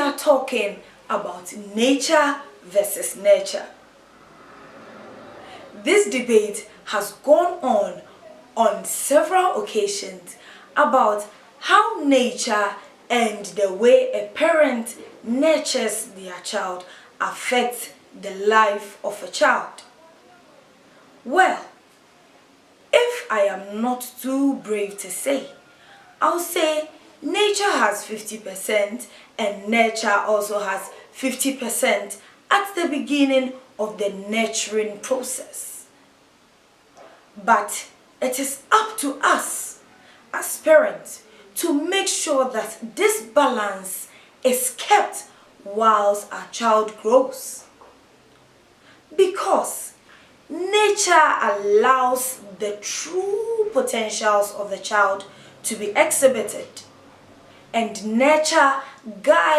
are talking about nature versus nurture. This debate has gone on several occasions about how nature and the way a parent nurtures their child affects the life of a child. Well, if I am not too brave to say, I'll say nature has 50% and nurture also has 50% at the beginning of the nurturing process. But it is up to us as parents to make sure that this balance is kept whilst our child grows. Because nature allows the true potentials of the child to be exhibited, and nurture guides